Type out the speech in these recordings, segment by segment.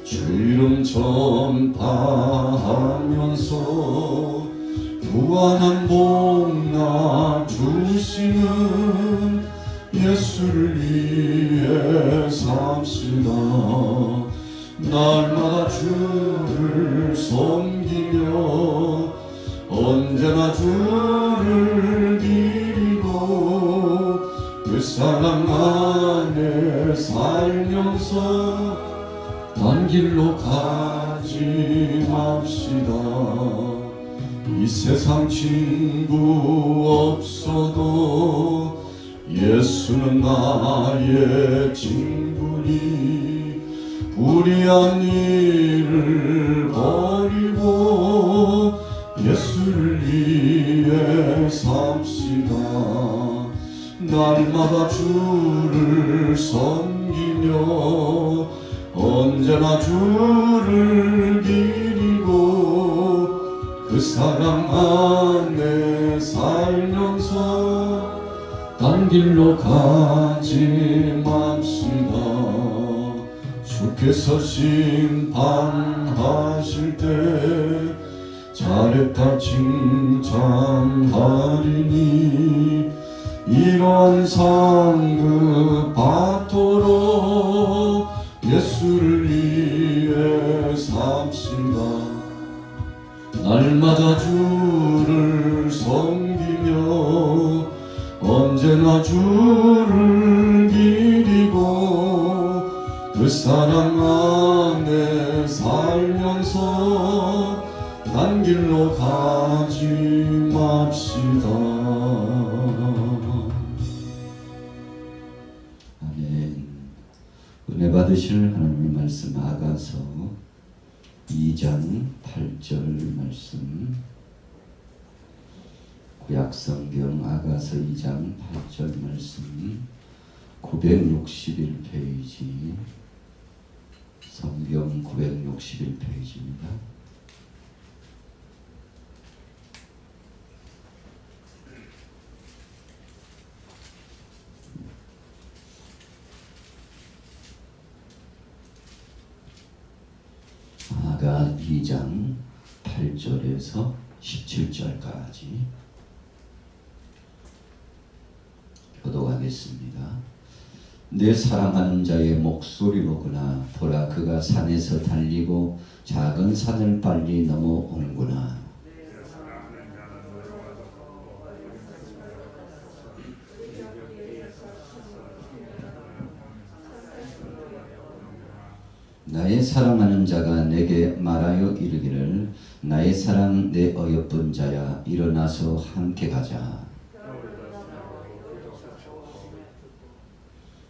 주 이름 전파하면서 무한한 복나 주시는 예수를 위해 삽시다. 날마다 주를 섬기며 언제나 주를 기리고 그 사랑 안에 살면서 딴 길로 가지 맙시다. 이 세상 친구 없어도 예수는 나의 친구니 불의한 일을 버리고 예수를 위해 삽시다. 날마다 주를 섬기며 언제나 주를 기리고 그 사랑 안에 살면서 딴 길로 가지 맙시다. 주께서 심판하실 때 잘했다 칭찬하리니 이러한 상급 받도록 예수를 위해 삽시다. 날마다 주를 섬기며 언제나 주를 기리고 그 사랑 안에 살면서 딴 길로 가지 맙시다. 아멘. 은혜 받으실 하나님의 말씀 아가서 2장 8절 말씀, 구약성경 아가서 2장 8절 말씀, 961페이지, 성경 961페이지입니다. 아가 2장 8절에서 17절까지 교독하겠습니다. 내 사랑하는 자의 목소리로구나. 보라, 그가 산에서 달리고 작은 산을 빨리 넘어오는구나. 나의 사랑하는 자가 내게 말하여 이르기를, 나의 사랑 내 어여쁜 자야, 일어나서 함께 가자.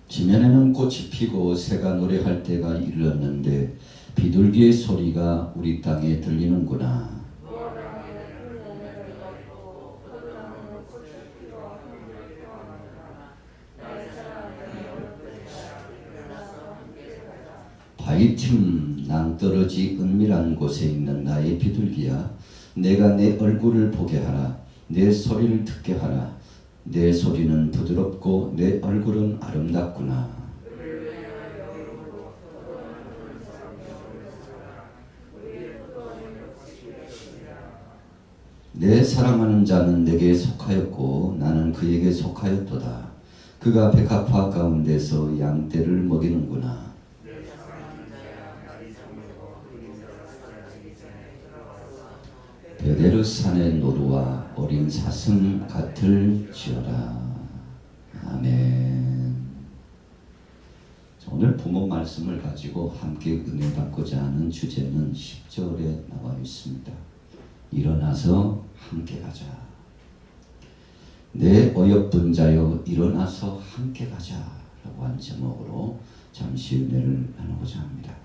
지면에는 꽃이 피고 새가 노래할 때가 이르렀는데 비둘기의 소리가 우리 땅에 들리는구나. 바위틈 낭떠러지 은밀한 곳에 있는 나의 비둘기야, 내가 내 얼굴을 보게 하라. 내 소리를 듣게 하라. 내 소리는 부드럽고 내 얼굴은 아름답구나. 내 사랑하는 자는 내게 속하였고 나는 그에게 속하였도다. 그가 백합화 가운데서 양떼를 먹이는구나. 베데르산의 노루와 어린 사슴 같을지어다. 아멘. 오늘 부모 말씀을 가지고 함께 은혜 받고자 하는 주제는 10절에 나와 있습니다. 일어나서 함께 가자. 내 어여쁜 자여, 일어나서 함께 가자 라고 한 제목으로 잠시 은혜를 나누고자 합니다.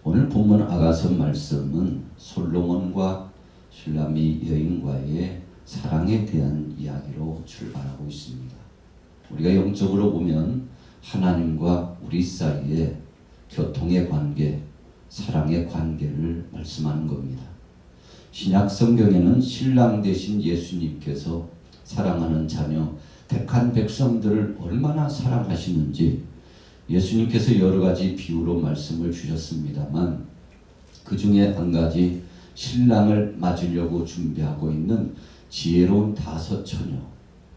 오늘 본문 아가서 말씀은 솔로몬과 슐라미 여인과의 사랑에 대한 이야기로 출발하고 있습니다. 우리가 영적으로 보면 하나님과 우리 사이의 교통의 관계, 사랑의 관계를 말씀하는 겁니다. 신약 성경에는 신랑 되신 예수님께서 사랑하는 자녀, 택한 백성들을 얼마나 사랑하시는지 예수님께서 여러 가지 비유로 말씀을 주셨습니다만 그 중에 한 가지 신랑을 맞으려고 준비하고 있는 지혜로운 5 처녀,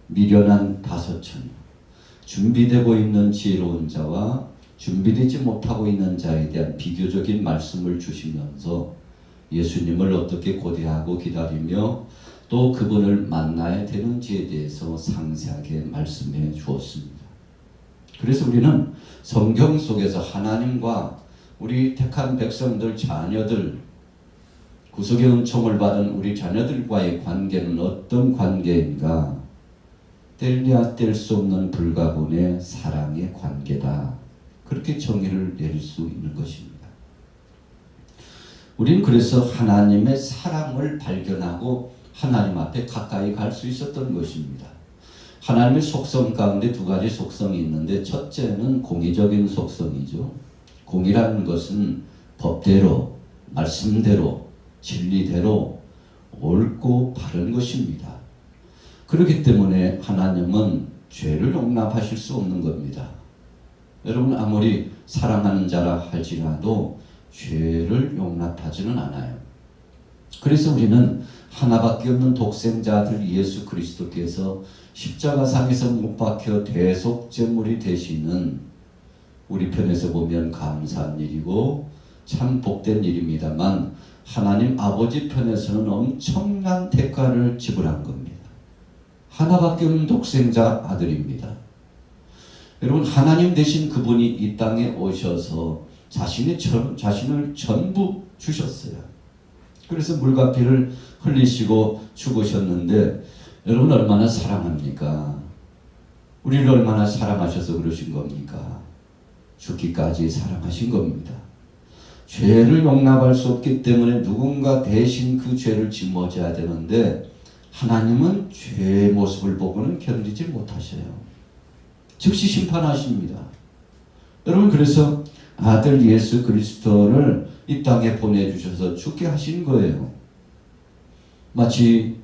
미련한 5 처녀, 준비되고 있는 지혜로운 자와 준비되지 못하고 있는 자에 대한 비교적인 말씀을 주시면서 예수님을 어떻게 고대하고 기다리며 또 그분을 만나야 되는지에 대해서 상세하게 말씀해 주었습니다. 그래서 우리는 성경 속에서 하나님과 우리 택한 백성들, 자녀들, 구속의 은총을 받은 우리 자녀들과의 관계는 어떤 관계인가? 뗄래야 뗄 수 없는 불가분의 사랑의 관계다. 그렇게 정의를 내릴 수 있는 것입니다. 우리는 그래서 하나님의 사랑을 발견하고 하나님 앞에 가까이 갈 수 있었던 것입니다. 하나님의 속성 가운데 2가지 속성이 있는데 첫째는 공의적인 속성이죠. 공의라는 것은 법대로, 말씀대로, 진리대로 옳고 바른 것입니다. 그렇기 때문에 하나님은 죄를 용납하실 수 없는 겁니다. 여러분 아무리 사랑하는 자라 할지라도 죄를 용납하지는 않아요. 그래서 우리는 하나밖에 없는 독생자 아들 예수 그리스도께서 십자가상에서 못 박혀 대속제물이 되시는 우리 편에서 보면 감사한 일이고 참 복된 일입니다만 하나님 아버지 편에서는 엄청난 대가를 지불한 겁니다. 하나밖에 없는 독생자 아들입니다. 여러분 하나님 되신 그분이 이 땅에 오셔서 자신을 전부 주셨어요. 그래서 물과 피를 흘리시고 죽으셨는데 여러분 얼마나 사랑합니까? 우리를 얼마나 사랑하셔서 그러신 겁니까? 죽기까지 사랑하신 겁니다. 죄를 용납할 수 없기 때문에 누군가 대신 그 죄를 짊어져야 되는데 하나님은 죄의 모습을 보고는 견디지 못하셔요. 즉시 심판하십니다. 여러분 그래서 아들 예수 그리스도를 이 땅에 보내주셔서 죽게 하신 거예요. 마치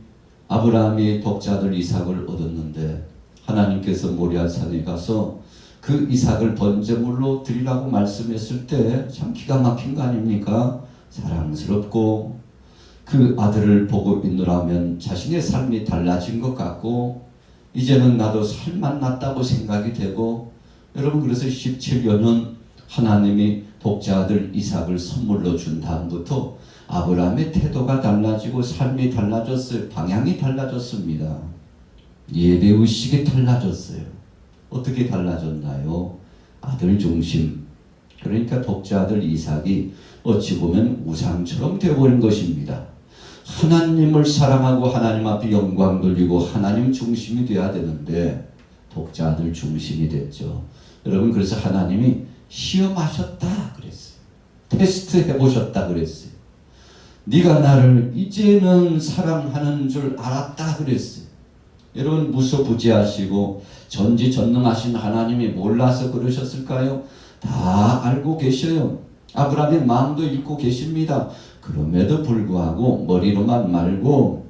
아브라함이 독자들 이삭을 얻었는데 하나님께서 모리아산에 가서 그 이삭을 번제물로 드리라고 말씀했을 때 참 기가 막힌 거 아닙니까? 사랑스럽고 그 아들을 보고 있노라면 자신의 삶이 달라진 것 같고 이제는 나도 살만 났다고 생각이 되고 여러분 그래서 17년은 하나님이 독자 아들 이삭을 선물로 준 다음부터 아브라함의 태도가 달라지고 삶이 달라졌어요. 방향이 달라졌습니다. 예배의식이 달라졌어요. 어떻게 달라졌나요? 아들 중심. 그러니까 독자 아들 이삭이 어찌 보면 우상처럼 되어버린 것입니다. 하나님을 사랑하고 하나님 앞에 영광 돌리고 하나님 중심이 돼야 되는데 독자 아들 중심이 됐죠. 여러분 그래서 하나님이 시험하셨다 그랬어요. 테스트 해보셨다 그랬어요. 네가 나를 이제는 사랑하는 줄 알았다 그랬어요. 여러분 무소부지하시고 전지전능하신 하나님이 몰라서 그러셨을까요? 다 알고 계셔요. 아브라함의 마음도 읽고 계십니다. 그럼에도 불구하고 머리로만 말고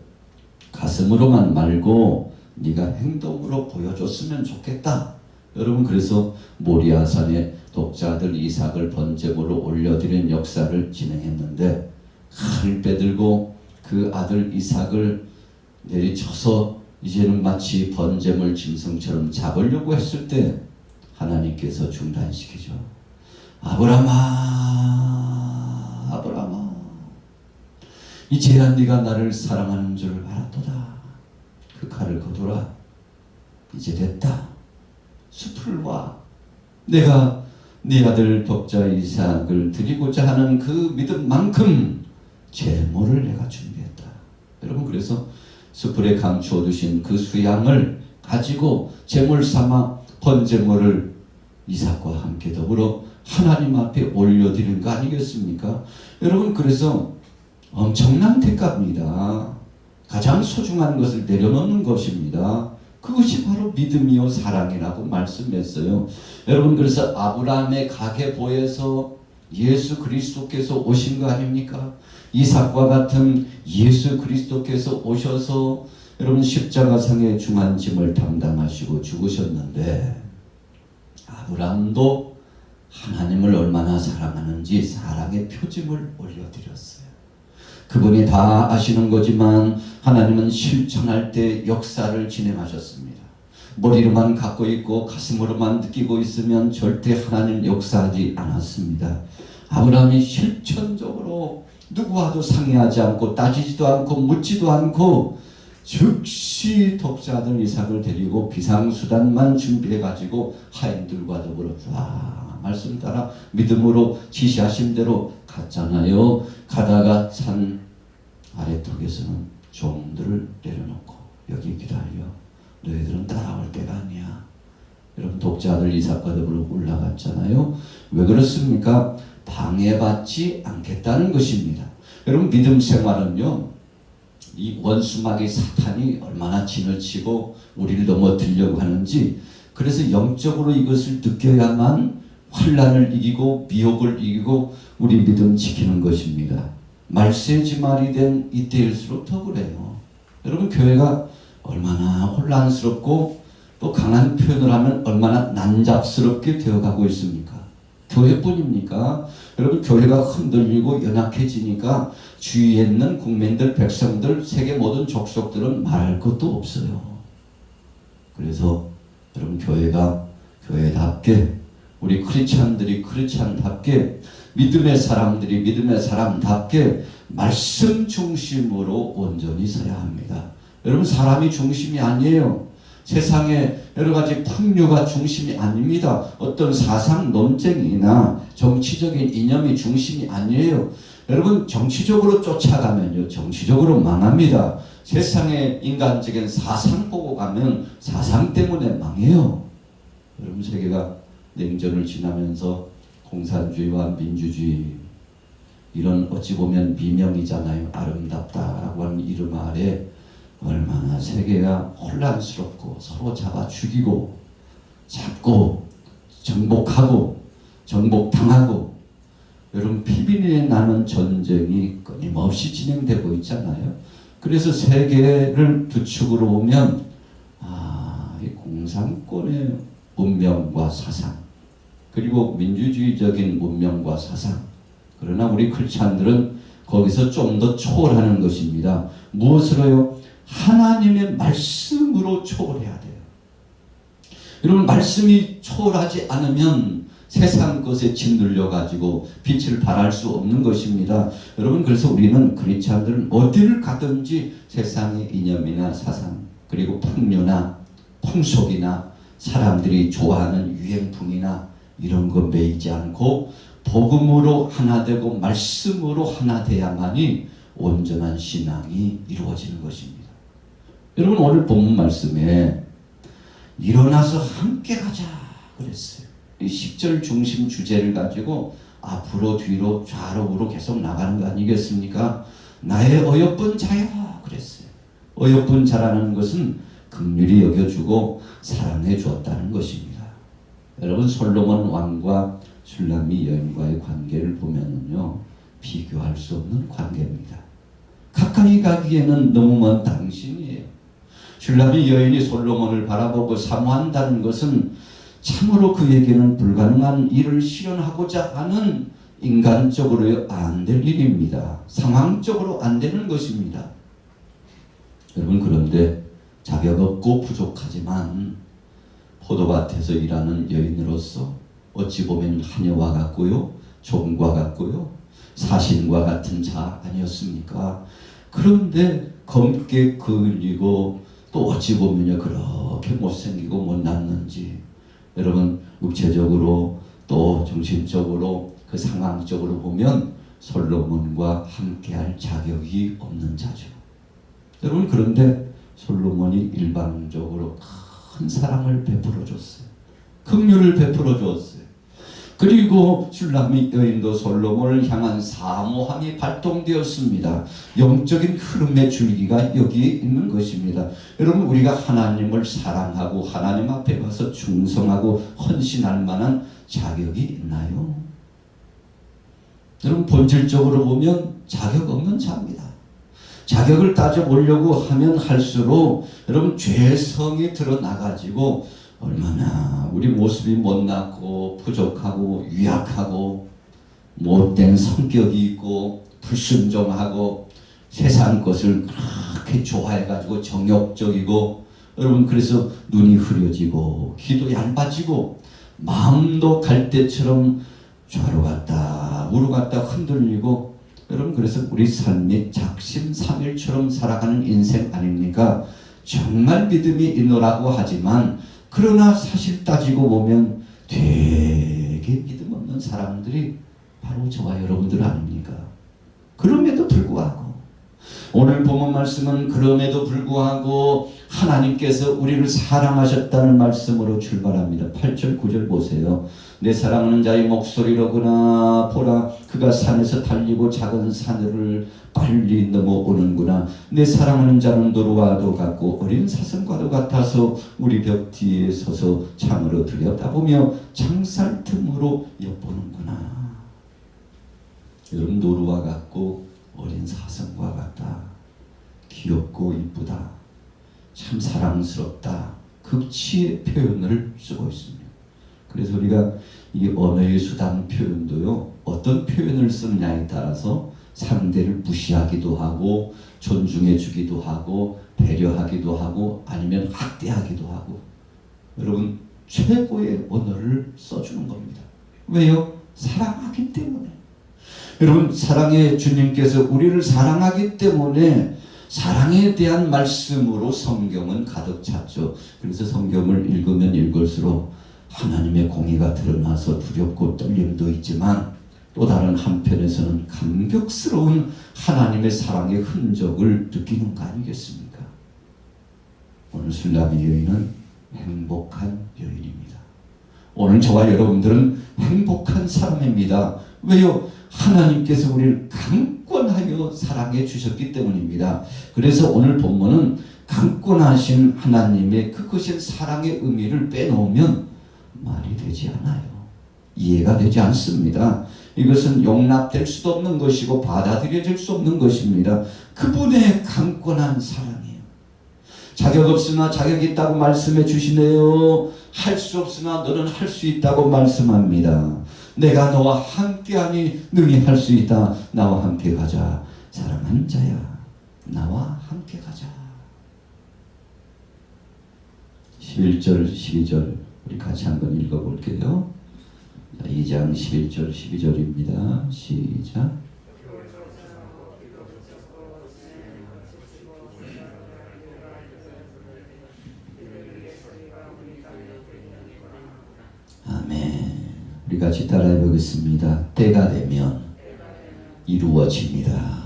가슴으로만 말고 네가 행동으로 보여줬으면 좋겠다. 여러분 그래서 모리아산에 독자들 이삭을 번제물로 올려드리는 역사를 진행했는데 칼을 빼들고 그 아들 이삭을 내리쳐서 이제는 마치 번제물 짐승처럼 잡으려고 했을 때 하나님께서 중단시키죠. 아브라함아 아브라함아 이제야 네가 나를 사랑하는 줄 알았도다. 그 칼을 거두라. 이제 됐다. 숲을 와. 내가 네 아들 독자 이삭을 드리고자 하는 그 믿음만큼 제물을 내가 준비했다. 여러분 그래서 숲을에 감추어 두신 그 수양을 가지고 제물 삼아 번제물을 이삭과 함께 더불어 하나님 앞에 올려드리는 거 아니겠습니까? 여러분 그래서 엄청난 대가입니다. 가장 소중한 것을 내려놓는 것입니다. 그것이 바로 믿음이요 사랑이라고 말씀했어요. 여러분 그래서 아브라함의 가계보에서 예수 그리스도께서 오신 거 아닙니까? 이삭과 같은 예수 그리스도께서 오셔서 여러분 십자가상의 중한 짐을 담당하시고 죽으셨는데 아브라함도 하나님을 얼마나 사랑하는지 사랑의 표징을 올려드렸어요. 그분이 다 아시는 거지만 하나님은 실천할 때 역사를 진행하셨습니다. 머리로만 갖고 있고 가슴으로만 느끼고 있으면 절대 하나님 역사하지 않았습니다. 아브라함이 실천적으로 누구와도 상의하지 않고 따지지도 않고 묻지도 않고 즉시 독자들 이삭을 데리고 비상수단만 준비해가지고 하인들과 더불어 쫙 말씀 따라 믿음으로 지시하신 대로 갔잖아요. 가다가 산 아래턱에서는 종들을 내려놓고 여기 기다려. 너희들은 따라올 때가 아니야. 여러분 독자들 이삭과 더불어 올라갔잖아요. 왜 그렇습니까? 방해받지 않겠다는 것입니다. 여러분 믿음 생활은요, 이 원수마귀 사탄이 얼마나 진을 치고 우리를 넘어뜨리려고 하는지, 그래서 영적으로 이것을 느껴야만 환난을 이기고 미혹을 이기고 우리 믿음 지키는 것입니다. 말세지말이 된 이때일수록 더 그래요. 여러분 교회가 얼마나 혼란스럽고 또 강한 표현을 하면 얼마나 난잡스럽게 되어가고 있습니까? 교회뿐입니까? 여러분 교회가 흔들리고 연약해지니까 주위에 있는 국민들, 백성들, 세계 모든 족속들은 말할 것도 없어요. 그래서 여러분 교회가 교회답게, 우리 크리스찬들이 크리스찬답게, 믿음의 사람들이 믿음의 사람답게 말씀 중심으로 온전히 서야 합니다. 여러분 사람이 중심이 아니에요. 세상에 여러 가지 풍류가 중심이 아닙니다. 어떤 사상 논쟁이나 정치적인 이념이 중심이 아니에요. 여러분 정치적으로 쫓아가면요, 정치적으로 망합니다. 세상에 인간적인 사상 보고 가면 사상 때문에 망해요. 여러분 세계가 냉전을 지나면서 공산주의와 민주주의, 이런 어찌 보면 미명이잖아요. 아름답다라고 하는 이름 아래 얼마나 세계가 혼란스럽고 서로 잡아 죽이고 잡고 정복하고 정복당하고, 여러분 피비린내 나는 전쟁이 끊임없이 진행되고 있잖아요. 그래서 세계를 두 축으로 보면 이 공산권의 문명과 사상, 그리고 민주주의적인 문명과 사상, 그러나 우리 크리스찬들은 거기서 좀 더 초월하는 것입니다. 무엇으로요? 하나님의 말씀으로 초월해야 돼요. 여러분 말씀이 초월하지 않으면 세상 것에 짓눌려 가지고 빛을 발할 수 없는 것입니다. 여러분 그래서 우리는 크리스찬들은 어디를 가든지 세상의 이념이나 사상, 그리고 풍류나 풍속이나 사람들이 좋아하는 유행풍이나 이런 거 매이지 않고 복음으로 하나 되고 말씀으로 하나 돼야만이 온전한 신앙이 이루어지는 것입니다. 여러분 오늘 본문 말씀에 일어나서 함께 가자 그랬어요. 이 10절 중심 주제를 가지고 앞으로 뒤로 좌로 우로 계속 나가는 거 아니겠습니까? 나의 어여쁜 자야 그랬어요. 어여쁜 자라는 것은 긍휼히 여겨주고 사랑해 주었다는 것입니다. 여러분 솔로몬 왕과 슐라미 여인과의 관계를 보면요, 비교할 수 없는 관계입니다. 가까이 가기에는 너무 먼 당신이에요. 슐라미 여인이 솔로몬을 바라보고 사모한다는 것은 참으로 그에게는 불가능한 일을 실현하고자 하는 인간적으로 안 될 일입니다. 상황적으로 안 되는 것입니다. 여러분 그런데 자격 없고 부족하지만 포도밭에서 일하는 여인으로서 어찌 보면 하녀와 같고요, 종과 같고요, 사신과 같은 자 아니었습니까? 그런데 검게 그을리고 또 어찌 보면요 그렇게 못생기고 못났는지, 여러분 육체적으로 또 정신적으로 그 상황적으로 보면 솔로몬과 함께할 자격이 없는 자죠. 여러분 그런데 솔로몬이 일방적으로 큰 사랑을 베풀어 줬어요. 긍휼을 베풀어 줬어요. 그리고 슐라미 여인도 솔로몬을 향한 사모함이 발동되었습니다. 영적인 흐름의 줄기가 여기에 있는 것입니다. 여러분 우리가 하나님을 사랑하고 하나님 앞에 가서 충성하고 헌신할 만한 자격이 있나요? 여러분 본질적으로 보면 자격 없는 자입니다. 자격을 따져보려고 하면 할수록 여러분 죄성이 드러나가지고 얼마나 우리 모습이 못났고 부족하고 유약하고 못된 성격이 있고 불순종하고 세상 것을 그렇게 좋아해가지고 정욕적이고 여러분 그래서 눈이 흐려지고 귀도 얇아지고 마음도 갈대처럼 좌로 갔다 우로 갔다 흔들리고 여러분 그래서 우리 삶이 작심삼일처럼 살아가는 인생 아닙니까? 정말 믿음이 있노라고 하지만 그러나 사실 따지고 보면 되게 믿음 없는 사람들이 바로 저와 여러분들 아닙니까? 그럼에도 불구하고 오늘 본문 말씀은 그럼에도 불구하고 하나님께서 우리를 사랑하셨다는 말씀으로 출발합니다. 8절 9절 보세요. 내 사랑하는 자의 목소리로구나 보라 그가 산에서 달리고 작은 산을 빨리 넘어오는구나. 내 사랑하는 자는 노루와도 같고 어린 사슴과도 같아서 우리 벽 뒤에 서서 창으로 들여다보며 창살 틈으로 엿보는구나. 여러분 노루와 같고 어린 사슴과 같다. 귀엽고 이쁘다. 참 사랑스럽다. 극치의 표현을 쓰고 있습니다. 그래서 우리가 이 언어의 수단 표현도요. 어떤 표현을 쓰느냐에 따라서 상대를 무시하기도 하고 존중해 주기도 하고 배려하기도 하고 아니면 학대하기도 하고 여러분 최고의 언어를 써주는 겁니다. 왜요? 사랑하기 때문에. 여러분 사랑의 주님께서 우리를 사랑하기 때문에 사랑에 대한 말씀으로 성경은 가득 찼죠. 그래서 성경을 읽으면 읽을수록 하나님의 공의가 드러나서 두렵고 떨림도 있지만 또 다른 한편에서는 감격스러운 하나님의 사랑의 흔적을 느끼는 거 아니겠습니까? 오늘 술라비 여인은 행복한 여인입니다. 오늘 저와 여러분들은 행복한 사람입니다. 왜요? 하나님께서 우리를 강권하여 사랑해 주셨기 때문입니다. 그래서 오늘 본문은 강권하신 하나님의 그것의 사랑의 의미를 빼놓으면 말이 되지 않아요. 이해가 되지 않습니다. 이것은 용납될 수도 없는 것이고 받아들여질 수 없는 것입니다. 그분의 강권한 사랑이에요. 자격 없으나 자격 있다고 말씀해 주시네요. 할 수 없으나 너는 할 수 있다고 말씀합니다. 내가 너와 함께하니 능히 할 수 있다. 나와 함께 가자. 사랑하는 자야 나와 함께 가자. 11절 12절 우리 같이 한번 읽어볼게요. 2장 11절 12절입니다. 시작. 아멘. 우리 같이 따라해 보겠습니다. 때가 되면 이루어집니다.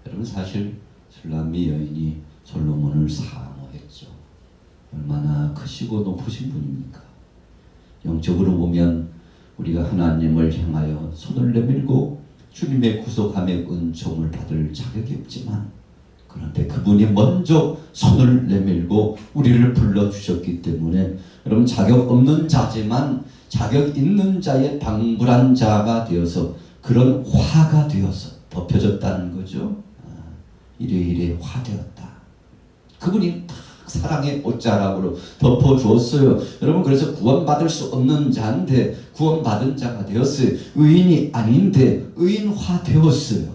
여러분 사실 술람미 여인이 솔로몬을 사모했죠. 얼마나 크시고 높으신 분입니까? 영적으로 보면 우리가 하나님을 향하여 손을 내밀고 주님의 구속함의 은총을 받을 자격이 없지만 그런데 그분이 먼저 손을 내밀고 우리를 불러주셨기 때문에 여러분 자격 없는 자지만 자격 있는 자의 방불한 자가 되어서 그런 화가 되어서 덮여졌다는 거죠. 이래이래 화되었다. 그분이 딱 사랑의 옷자락으로 덮어주었어요. 여러분 그래서 구원받을 수 없는 자인데 구원받은 자가 되었어요. 의인이 아닌데 의인화 되었어요.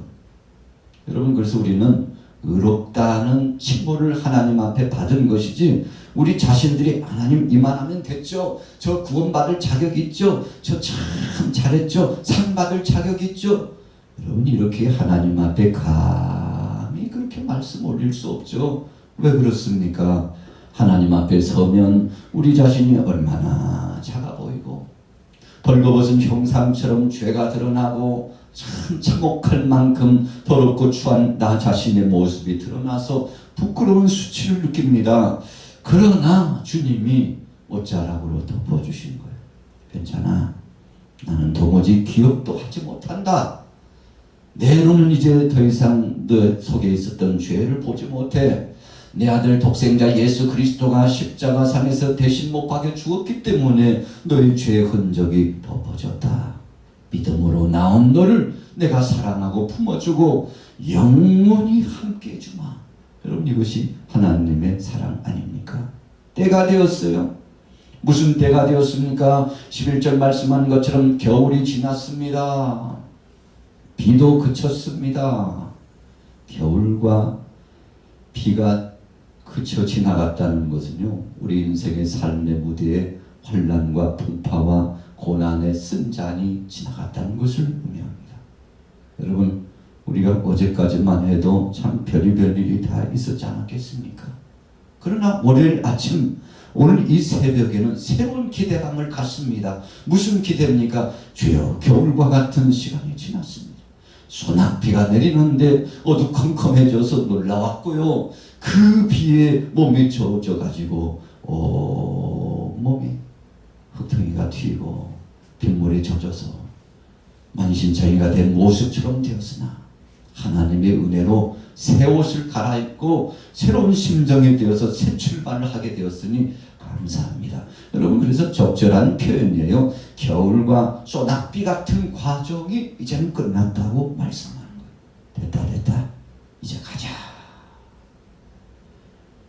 여러분 그래서 우리는 의롭다는 칭호를 하나님 앞에 받은 것이지 우리 자신들이 하나님 이만하면 됐죠. 저 구원받을 자격 있죠. 저 참 잘했죠. 상 받을 자격 있죠. 여러분 이렇게 하나님 앞에 감히 그렇게 말씀 올릴 수 없죠. 왜 그렇습니까? 하나님 앞에 서면 우리 자신이 얼마나 작아 보이고 벌거벗은 형상처럼 죄가 드러나고 참 참혹할 만큼 더럽고 추한 나 자신의 모습이 드러나서 부끄러운 수치를 느낍니다. 그러나 주님이 옷자락으로 덮어주신 거예요. 괜찮아. 나는 도무지 기억도 하지 못한다. 내 눈은 이제 더 이상 너 속에 있었던 죄를 보지 못해. 내 아들 독생자 예수 그리스도가 십자가상에서 대신 못 박혀 죽었기 때문에 너의 죄의 흔적이 덮어졌다. 믿음으로 나온 너를 내가 사랑하고 품어주고 영원히 함께 해주마. 여러분 이것이 하나님의 사랑 아닙니까? 때가 되었어요. 무슨 때가 되었습니까? 11절 말씀한 것처럼 겨울이 지났습니다. 비도 그쳤습니다. 겨울과 비가 그쳐 지나갔다는 것은요, 우리 인생의 삶의 무대에 환난과 풍파와 고난의 쓴 잔이 지나갔다는 것을 의미합니다. 여러분, 우리가 어제까지만 해도 참 별의별 일이 다 있었지 않았겠습니까? 그러나 월요일 아침, 오늘 이 새벽에는 새로운 기대감을 갖습니다. 무슨 기대입니까? 주여, 겨울과 같은 시간이 지났습니다. 소낙비가 내리는데 어두컴컴해져서 놀라웠고요. 그 비에 몸이 젖어가지고 몸이 흙덩이가 튀고 빗물에 젖어서 만신창이가 된 모습처럼 되었으나 하나님의 은혜로 새 옷을 갈아입고 새로운 심정이 되어서 새 출발을 하게 되었으니 감사합니다. 여러분, 그래서 적절한 표현이에요. 겨울과 소낙비 같은 과정이 이제는 끝났다고 말씀하는 거예요. 됐다. 이제 가자.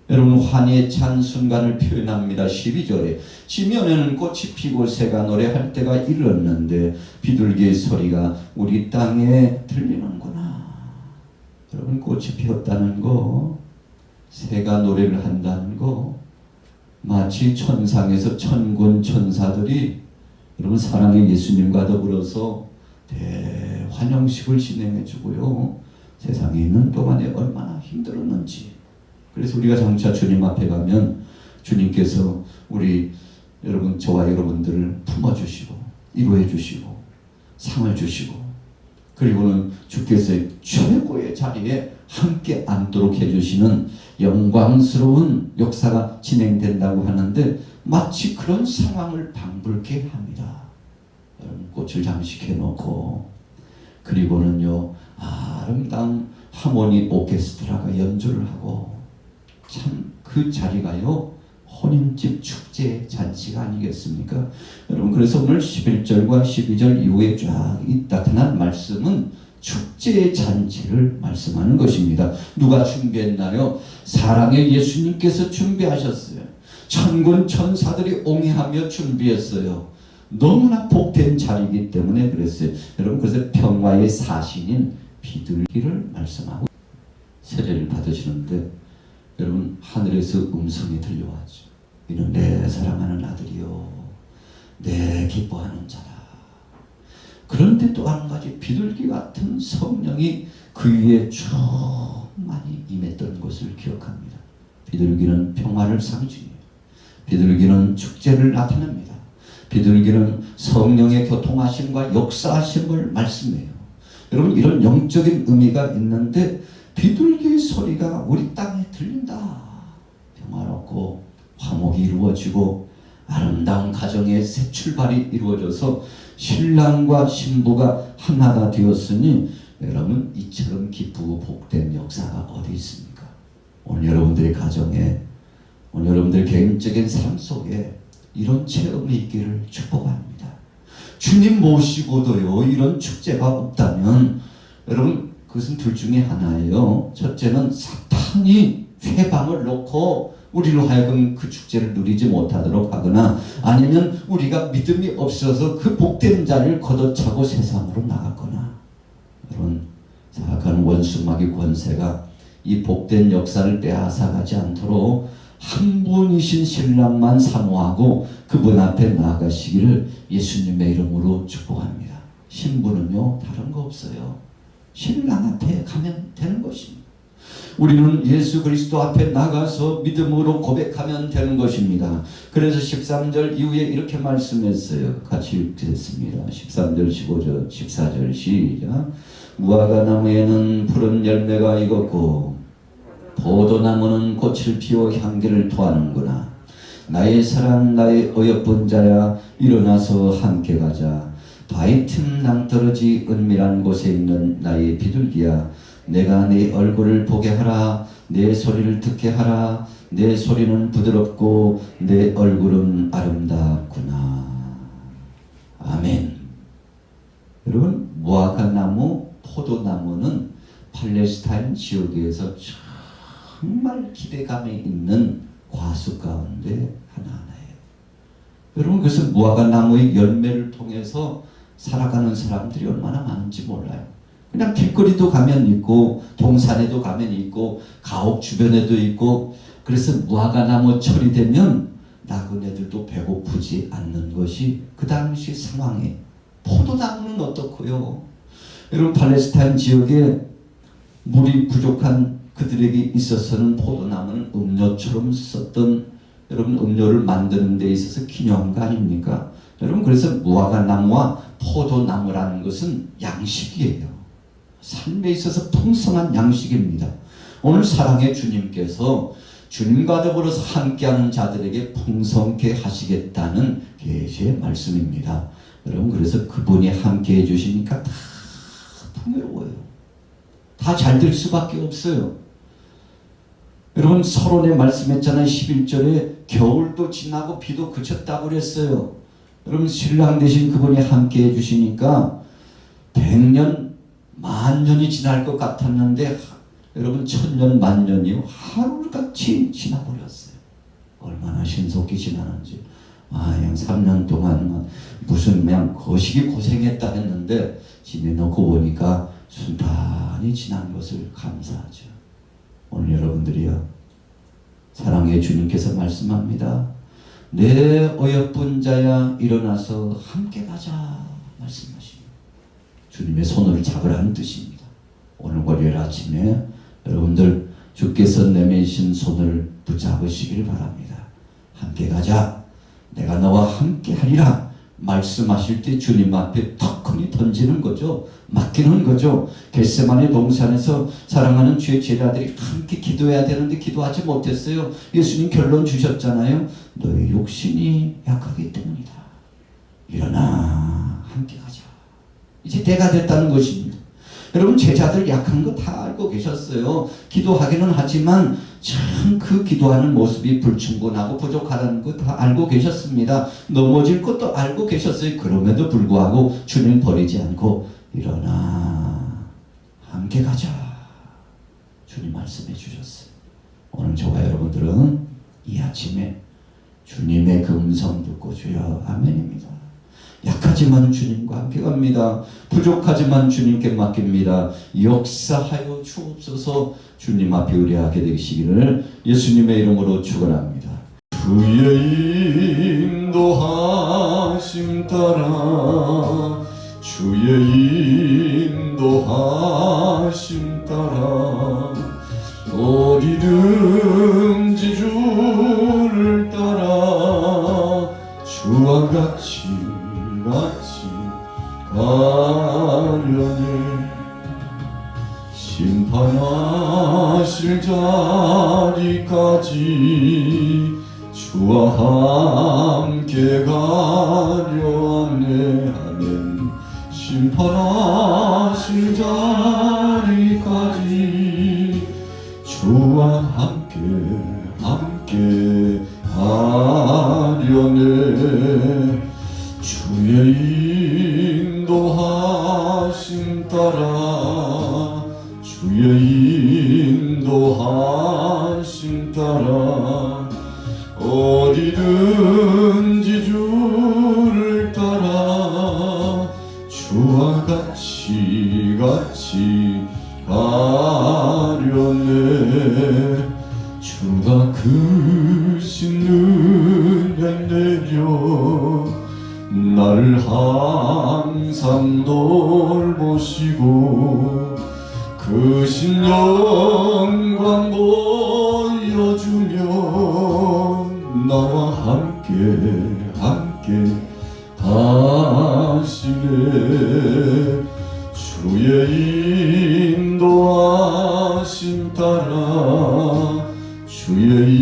여러분, 환희에 찬 순간을 표현합니다. 12절에 지면에는 꽃이 피고 새가 노래할 때가 이르렀는데 비둘기의 소리가 우리 땅에 들리는구나. 여러분, 꽃이 피었다는 거, 새가 노래를 한다는 거, 마치 천상에서 천군 천사들이 여러분 사랑의 예수님과 더불어서 대환영식을 진행해 주고요. 세상에 있는 동안에 얼마나 힘들었는지. 그래서 우리가 장차 주님 앞에 가면 주님께서 우리 여러분, 저와 여러분들을 품어주시고 위로해 주시고 상을 주시고, 그리고는 주께서 최고의 자리에 함께 앉도록 해주시는 영광스러운 역사가 진행된다고 하는데 마치 그런 상황을 방불케 합니다. 여러분, 꽃을 장식해 놓고 그리고는요 아름다운 하모니 오케스트라가 연주를 하고, 참 그 자리가요 혼인집 축제 잔치가 아니겠습니까? 여러분, 그래서 오늘 11절과 12절 이후에 쫙 나타난 말씀은 축제의 잔치를 말씀하는 것입니다. 누가 준비했나요? 사랑의 예수님께서 준비하셨어요. 천군 천사들이 옹해하며 준비했어요. 너무나 복된 자리이기 때문에 그랬어요. 여러분, 그래서 평화의 사신인 비둘기를 말씀하고 세례를 받으시는데, 여러분, 하늘에서 음성이 들려왔죠. 이는 내 사랑하는 아들이요 내 기뻐하는 자라. 그런데 또 한 가지 비둘기 같은 성령이 그 위에 충만히 임했던 것을 기억합니다. 비둘기는 평화를 상징해요. 비둘기는 축제를 나타냅니다. 비둘기는 성령의 교통하심과 역사하심을 말씀해요. 여러분, 이런 영적인 의미가 있는데 비둘기의 소리가 우리 땅에 들린다. 평화롭고 화목이 이루어지고 아름다운 가정의 새 출발이 이루어져서 신랑과 신부가 하나가 되었으니, 여러분, 이처럼 기쁘고 복된 역사가 어디 있습니까? 오늘 여러분들의 가정에, 오늘 여러분들의 개인적인 삶 속에 이런 체험이 있기를 축복합니다. 주님 모시고도요 이런 축제가 없다면 여러분, 그것은 둘 중에 하나예요. 첫째는 사탄이 회방을 놓고 우리로 하여금 그 축제를 누리지 못하도록 하거나, 아니면 우리가 믿음이 없어서 그 복된 자를 걷어차고 세상으로 나갔거나, 여러분, 사악한 원수마귀 권세가 이 복된 역사를 빼앗아가지 않도록 한 분이신 신랑만 사모하고 그분 앞에 나아가시기를 예수님의 이름으로 축복합니다. 신부는요 다른 거 없어요. 신랑 앞에 가면 되는 것입니다. 우리는 예수 그리스도 앞에 나가서 믿음으로 고백하면 되는 것입니다. 그래서 13절 이후에 이렇게 말씀했어요. 같이 읽겠습니다. 13절 15절 14절 시작. 무화과 나무에는 푸른 열매가 익었고 포도나무는 꽃을 피워 향기를 토하는구나. 나의 사랑 나의 어여쁜 자야, 일어나서 함께 가자. 바위 틈 낭떠러지 은밀한 곳에 있는 나의 비둘기야, 내가 네 얼굴을 보게 하라. 내 소리를 듣게 하라. 내 소리는 부드럽고 내 얼굴은 아름답구나. 아멘. 여러분, 무화과나무, 포도나무는 팔레스타인 지역에서 정말 기대감이 있는 과수 가운데 하나하나예요. 여러분, 그래서 무화과 나무의 열매를 통해서 살아가는 사람들이 얼마나 많은지 몰라요. 그냥 길거리도 가면 있고 동산에도 가면 있고 가옥 주변에도 있고, 그래서 무화과 나무 철이 되면 나그네들도 배고프지 않는 것이 그 당시 상황에. 포도나무는 어떻고요? 여러분, 팔레스타인 지역에 물이 부족한 그들에게 있어서는 포도나무는 음료처럼 썼던, 여러분, 음료를 만드는 데 있어서 기념한 거 아닙니까? 여러분, 그래서 무화과 나무와 포도나무라는 것은 양식이에요. 삶에 있어서 풍성한 양식입니다. 오늘 사랑의 주님께서 주님과 더불어서 함께하는 자들에게 풍성케 하시겠다는 계시의 말씀입니다. 여러분, 그래서 그분이 함께해 주시니까 다 풍요로워요. 다 잘 될 수밖에 없어요. 여러분, 서론에 말씀했잖아요. 11절에 겨울도 지나고 비도 그쳤다고 그랬어요. 여러분, 신랑 되신 그분이 함께해 주시니까 100년, 만년이 지날 것 같았는데 여러분, 1000년, 만년이요, 하루같이 지나버렸어요. 얼마나 신속히 지나는지. 그냥 3년 동안 무슨 그냥 거시기 고생했다 했는데 지내놓고 보니까 순탄히 지난 것을 감사하죠. 오늘 여러분들이요, 사랑의 주님께서 말씀합니다. 내 어여쁜 자야 일어나서 함께 가자 말씀하십니다. 주님의 손을 잡으라는 뜻입니다. 오늘 월요일 아침에 여러분들 주께서 내미신 손을 붙잡으시길 바랍니다. 함께 가자, 내가 너와 함께 하리라 말씀하실 때 주님 앞에 턱하니 던지는 거죠. 맡기는 거죠. 겟세마네 동산에서 사랑하는 주의 제자들이 함께 기도해야 되는데 기도하지 못했어요. 예수님 결론 주셨잖아요. 너의 욕심이 약하기 때문이다. 일어나 함께 가자. 이제 때가 됐다는 것입니다. 여러분, 제자들 약한 거 다 알고 계셨어요. 기도하기는 하지만 참 그 기도하는 모습이 불충분하고 부족하다는 거 다 알고 계셨습니다. 넘어질 것도 알고 계셨어요. 그럼에도 불구하고 주님 버리지 않고 일어나 함께 가자, 주님 말씀해 주셨어요. 오늘 저와 여러분들은 이 아침에 주님의 그 음성 듣고 주여 아멘입니다. 약하지만 주님과 함께 갑니다. 부족하지만 주님께 맡깁니다. 역사하여 주옵소서. 주님 앞에 의뢰하게 되시기를 예수님의 이름으로 축원합니다. 주의 인도하심 따라, 주의 인도하심 따라, 어디든지 주를 따라 주와 같이 가려네. 심판하실 자리까지 주와 함께 가려네. 아멘. 심판하실 자리까지 주와 함께 가려네. 주의 인도하심 따라, 주의 인도하심 따라, 어디든지 주를 따라 주와 같이 가려네. 주가 크신 은혜 내려 나를 항상 돌보시고 크신 영광 보여주며 나와 함께 가시네. 주의 인도하심 따라, 주의